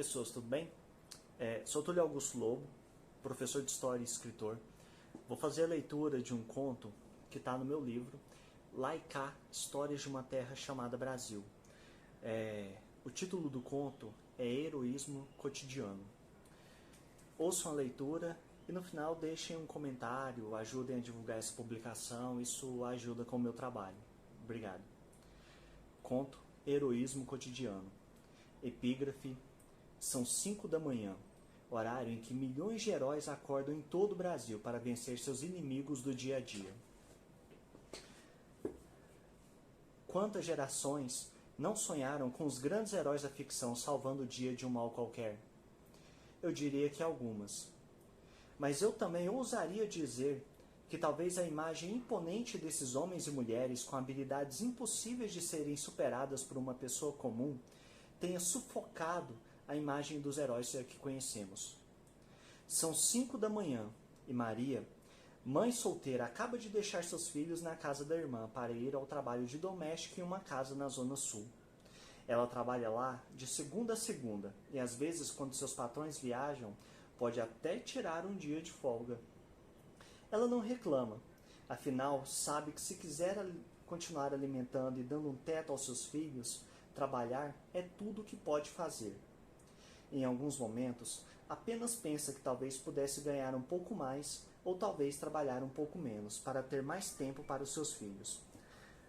Pessoas, tudo bem? Sou Túlio Augusto Lobo, professor de História e escritor. Vou fazer a leitura de um conto que está no meu livro, Lá e Cá, Histórias de uma Terra Chamada Brasil. O título do conto é Heroísmo Cotidiano. Ouçam a leitura e no final deixem um comentário, ajudem a divulgar essa publicação, isso ajuda com o meu trabalho. Obrigado. Conto Heroísmo Cotidiano. Epígrafe: são 5 da manhã, horário em que milhões de heróis acordam em todo o Brasil para vencer seus inimigos do dia a dia. Quantas gerações não sonharam com os grandes heróis da ficção salvando o dia de um mal qualquer? Eu diria que algumas. Mas eu também ousaria dizer que talvez a imagem imponente desses homens e mulheres com habilidades impossíveis de serem superadas por uma pessoa comum tenha sufocado a imagem dos heróis que conhecemos. São 5 da manhã e Maria, mãe solteira, acaba de deixar seus filhos na casa da irmã para ir ao trabalho de doméstica em uma casa na Zona Sul. Ela trabalha lá de segunda a segunda e às vezes, quando seus patrões viajam, pode até tirar um dia de folga. Ela não reclama, afinal sabe que se quiser continuar alimentando e dando um teto aos seus filhos, trabalhar é tudo o que pode fazer. Em alguns momentos, apenas pensa que talvez pudesse ganhar um pouco mais ou talvez trabalhar um pouco menos para ter mais tempo para os seus filhos.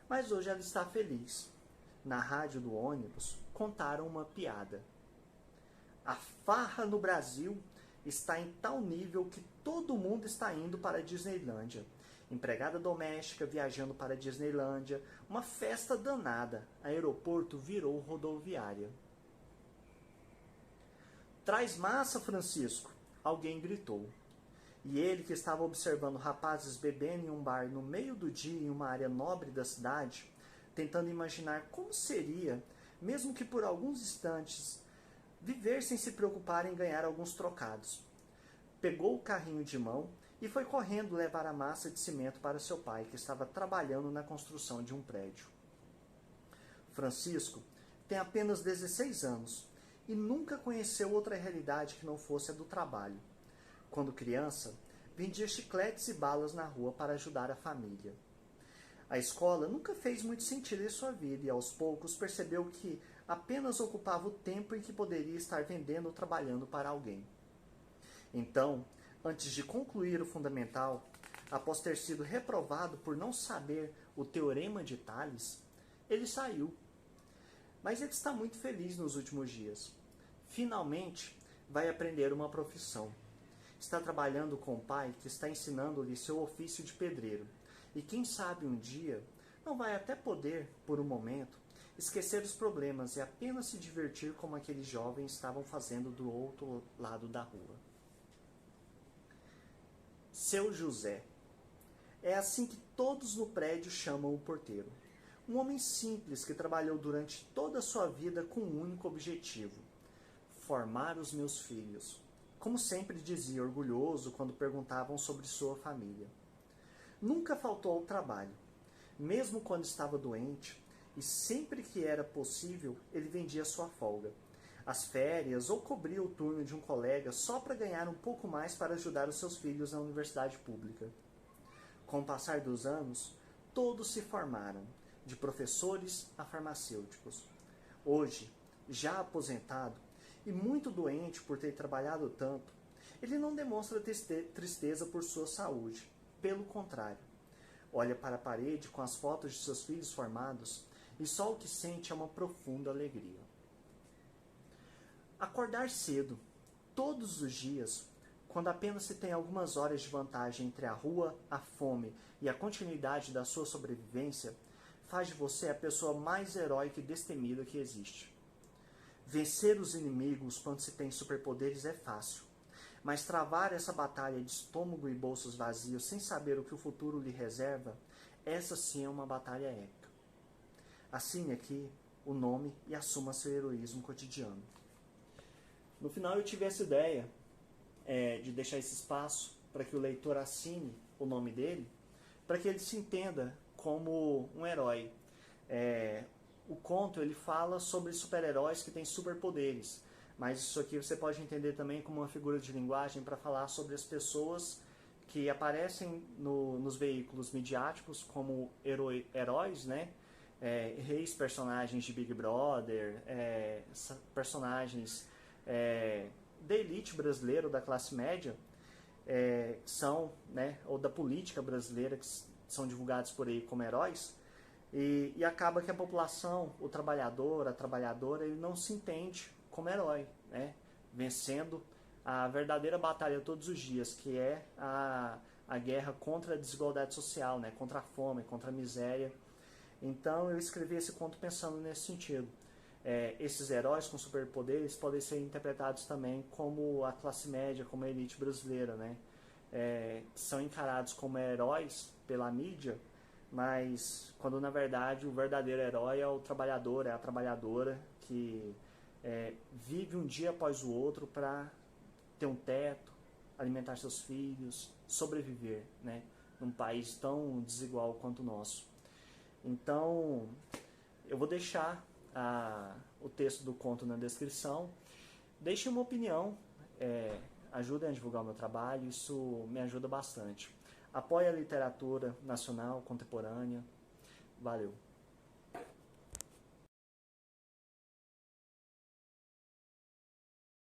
Mas hoje ela está feliz. Na rádio do ônibus, contaram uma piada. A farra no Brasil está em tal nível que todo mundo está indo para a Disneylândia. Empregada doméstica viajando para a Disneylândia, uma festa danada. Aeroporto virou rodoviária. Traz massa, Francisco! Alguém gritou. E ele, que estava observando rapazes bebendo em um bar no meio do dia em uma área nobre da cidade, tentando imaginar como seria, mesmo que por alguns instantes, viver sem se preocupar em ganhar alguns trocados. Pegou o carrinho de mão e foi correndo levar a massa de cimento para seu pai, que estava trabalhando na construção de um prédio. Francisco tem apenas 16 anos e nunca conheceu outra realidade que não fosse a do trabalho. Quando criança, vendia chicletes e balas na rua para ajudar a família. A escola nunca fez muito sentido em sua vida e aos poucos percebeu que apenas ocupava o tempo em que poderia estar vendendo ou trabalhando para alguém. Então, antes de concluir o fundamental, após ter sido reprovado por não saber o teorema de Tales, ele saiu. Mas ele está muito feliz nos últimos dias. Finalmente, vai aprender uma profissão. Está trabalhando com o pai que está ensinando-lhe seu ofício de pedreiro. E quem sabe um dia, não vai até poder, por um momento, esquecer os problemas e apenas se divertir como aqueles jovens estavam fazendo do outro lado da rua. Seu José. É assim que todos no prédio chamam o porteiro. Um homem simples que trabalhou durante toda a sua vida com um único objetivo: formar os meus filhos. Como sempre dizia orgulhoso quando perguntavam sobre sua família. Nunca faltou ao trabalho. Mesmo quando estava doente, e sempre que era possível, ele vendia sua folga, as férias ou cobria o turno de um colega só para ganhar um pouco mais para ajudar os seus filhos na universidade pública. Com o passar dos anos, todos se formaram, de professores a farmacêuticos. Hoje, já aposentado e muito doente por ter trabalhado tanto, ele não demonstra tristeza por sua saúde. Pelo contrário, olha para a parede com as fotos de seus filhos formados e só o que sente é uma profunda alegria. Acordar cedo, todos os dias, quando apenas se tem algumas horas de vantagem entre a rua, a fome e a continuidade da sua sobrevivência, faz de você a pessoa mais heróica e destemida que existe. Vencer os inimigos quando se tem superpoderes é fácil, mas travar essa batalha de estômago e bolsos vazios sem saber o que o futuro lhe reserva, essa sim é uma batalha épica. Assine aqui o nome e assuma seu heroísmo cotidiano. No final eu tive essa ideia de deixar esse espaço para que o leitor assine o nome dele, para que ele se entenda como um herói. O conto ele fala sobre super-heróis que têm superpoderes, Mas isso aqui você pode entender também como uma figura de linguagem para falar sobre as pessoas que aparecem nos veículos midiáticos como heróis, né? Reis, personagens de Big Brother, personagens da elite brasileira, da classe média, são, né, ou da política brasileira, que são divulgados por aí como heróis, e acaba que a população, o trabalhador, a trabalhadora, ele não se entende como herói, né, vencendo a verdadeira batalha todos os dias, que é a guerra contra a desigualdade social, né, contra a fome, contra a miséria. Então eu escrevi esse conto pensando nesse sentido. Esses heróis com superpoderes podem ser interpretados também como a classe média, como a elite brasileira, né? São encarados como heróis pela mídia, mas quando na verdade o verdadeiro herói é o trabalhador, é a trabalhadora que vive um dia após o outro para ter um teto, alimentar seus filhos, sobreviver, né? Num país tão desigual quanto o nosso. Então, eu vou deixar o texto do conto na descrição. Deixem uma opinião, ajudem a divulgar o meu trabalho, isso me ajuda bastante. Apoie a literatura nacional, contemporânea. Valeu!